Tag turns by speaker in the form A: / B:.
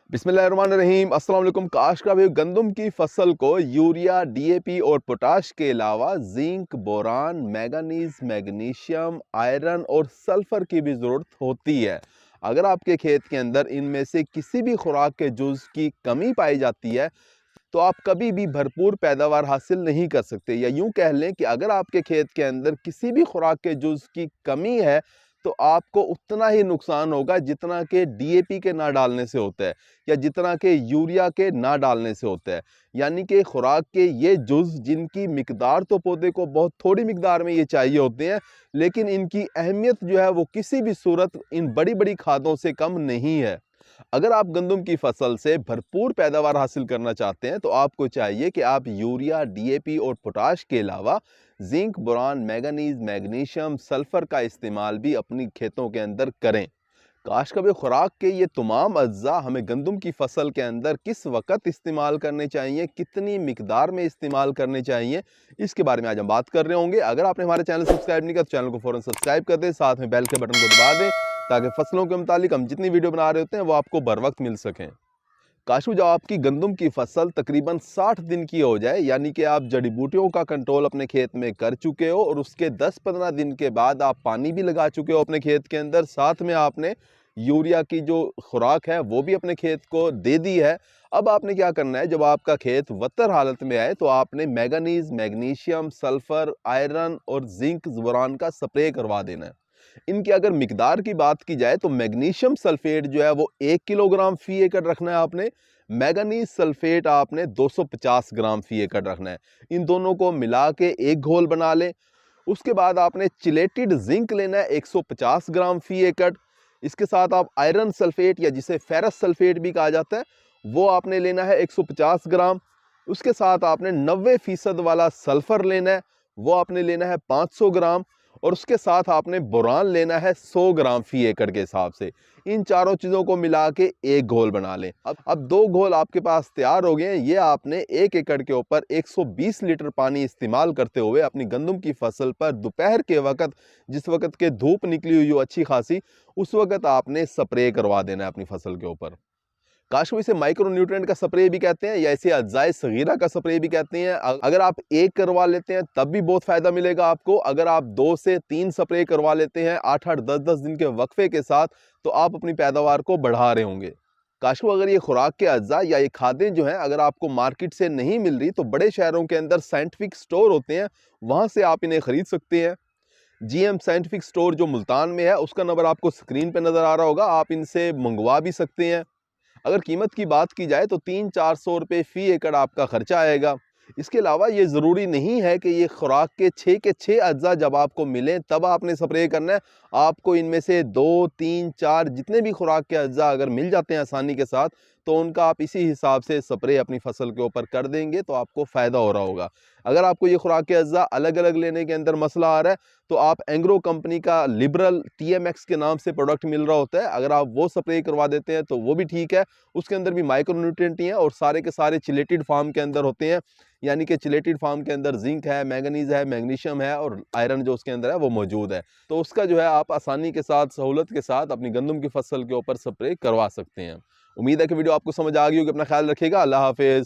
A: बिस्मिल्लाहिर्रहमानिर्रहीम अस्सलाम वालेकुम। काश का भी गंदम की फसल को यूरिया, डीएपी और पोटाश के अलावा zinc, boron, manganese, magnesium, iron और सल्फर की भी ज़रूरत होती है। अगर आपके खेत के अंदर इनमें से किसी भी खुराक के जुज़ की कमी पाई जाती है तो आप कभी भी भरपूर पैदावार हासिल नहीं कर सकते। या यूं कह लें कि अगर आपके खेत के अंदर किसी भी खुराक के जुज़ की कमी है तो आपको उतना ही नुकसान होगा जितना कि डीएपी के ना डालने से होता है या जितना कि यूरिया के ना डालने से होता है। यानी कि खुराक के ये जुज़ जिनकी मिकदार तो पौधे को बहुत थोड़ी मिकदार में ये चाहिए होते हैं, लेकिन इनकी अहमियत जो है वो किसी भी सूरत इन बड़ी बड़ी खादों से कम नहीं है। अगर आप गंदम की फसल से भरपूर पैदावार हासिल करना चाहते हैं तो आपको चाहिए कि आप यूरिया, डीएपी और पोटाश के अलावा zinc, boron, manganese, magnesium, sulphur का इस्तेमाल भी अपनी खेतों के अंदर करें। काश कबे खुराक के ये तमाम अज्जा हमें गंदम की फसल के अंदर किस वक्त इस्तेमाल करने चाहिए, कितनी मिकदार में इस्तेमाल करने चाहिए, इसके बारे में आज हम बात कर रहे होंगे। अगर आपने हमारे चैनल सब्सक्राइब नहीं किया तो चैनल को फौरन सब्सक्राइब कर दें, साथ में बेल के बटन को दबा दें ताकि फसलों के मुतालिक हम जितनी वीडियो बना रहे होते हैं वो आपको बर वक्त मिल सकें। काशू, जब आपकी गंदम की फसल तकरीबन 60 दिन की हो जाए, यानी कि आप जड़ी बूटियों का कंट्रोल अपने खेत में कर चुके हो और उसके 10-15 दिन के बाद आप पानी भी लगा चुके हो अपने खेत के अंदर, साथ में आपने यूरिया की जो खुराक है वो भी अपने खेत को दे दी है। अब आपने क्या करना है, जब आपका खेत वत्तर हालत में आए तो आपने मैंगनीज, मैग्नीशियम, सल्फर, आयरन और जिंक, बोरान का स्प्रे करवा देना है। इनकी अगर मिकदार की बात की जाए तो मैग्नीशियम सल्फेट जो है वो 1 किलोग्राम फी एकड़ रखना है आपने। मैंगनीज सल्फेट आपने 250 ग्राम फी एकड़ रखना है। इन दोनों को मिला के एक घोल बना लें। उसके बाद आपने चिलेटेड जिंक लेना है 150 ग्राम फी एकड़। इसके साथ आप आयरन सल्फेट या जिसे फेरस सल्फेट भी कहा जाता है वो आपने लेना है 150 ग्राम। उसके साथ आपने 90% वाला सल्फर लेना है, वो आपने लेना है 500 ग्राम। और उसके साथ आपने बोरान लेना है 100 ग्राम फी एकड़ के हिसाब से। इन चारों चीज़ों को मिला के एक घोल बना लें। अब दो घोल आपके पास तैयार हो गए हैं। ये आपने 1 एकड़ के ऊपर 120 लीटर पानी इस्तेमाल करते हुए अपनी गंदम की फसल पर दोपहर के वक्त, जिस वक्त के धूप निकली हुई हो अच्छी खासी, उस वक्त आपने स्प्रे करवा देना है अपनी फसल के ऊपर। काशवी इसे माइक्रो न्यूट्रिएंट का स्प्रे भी कहते हैं या इसे अज्जाए सगीरा का स्प्रे भी कहते हैं। अगर आप एक करवा लेते हैं तब भी बहुत फायदा मिलेगा आपको। अगर आप 2 से 3 स्प्रे करवा लेते हैं 8-8, 10-10 दिन के वक्फे के साथ तो आप अपनी पैदावार को बढ़ा रहे होंगे। काशवी, अगर ये खुराक के अज्जा या ये खादें जो हैं अगर आपको मार्केट से नहीं मिल रही तो बड़े शहरों के अंदर साइंटिफिक स्टोर होते हैं, वहां से आप इन्हें खरीद सकते हैं। जीएम साइंटिफिक स्टोर जो मुल्तान में है उसका नंबर आपको स्क्रीन पे नजर आ रहा होगा, आप इनसे मंगवा भी सकते हैं। अगर कीमत की बात की जाए तो 300-400 रुपये फी एकड़ आपका खर्चा आएगा। इसके अलावा ये ज़रूरी नहीं है कि ये खुराक के 6 अज्जा जब आपको मिलें तब आपने स्प्रे करना है। आपको इनमें से 2, 3, 4 जितने भी खुराक के अज्जा अगर मिल जाते हैं आसानी के साथ तो उनका आप इसी हिसाब से स्प्रे अपनी फसल के ऊपर कर देंगे तो आपको फ़ायदा हो रहा होगा। अगर आपको ये खुराक के अज्जा अलग अलग लेने के अंदर मसला आ रहा है तो आप एंग्रो कंपनी का लिबरल TMX के नाम से प्रोडक्ट मिल रहा होता है, अगर आप वो स्प्रे करवा देते हैं तो वो भी ठीक है। उसके अंदर भी माइक्रो न्यूट्रिएंट ही है और सारे के सारे चिलेटेड फार्म के अंदर होते हैं, यानी कि चिलेटेड फार्म के अंदर जिंक है, मैंगनीज है, मैग्नीशियम है और आयरन जो उसके अंदर है वो मौजूद है। तो उसका जो है आप आसानी के साथ, सहूलत के साथ अपनी गंदम की फसल के ऊपर स्प्रे करवा सकते हैं। उम्मीद है कि वीडियो आपको समझ आ गई होगी। अपना ख्याल रखिएगा। अल्लाह हाफिज़।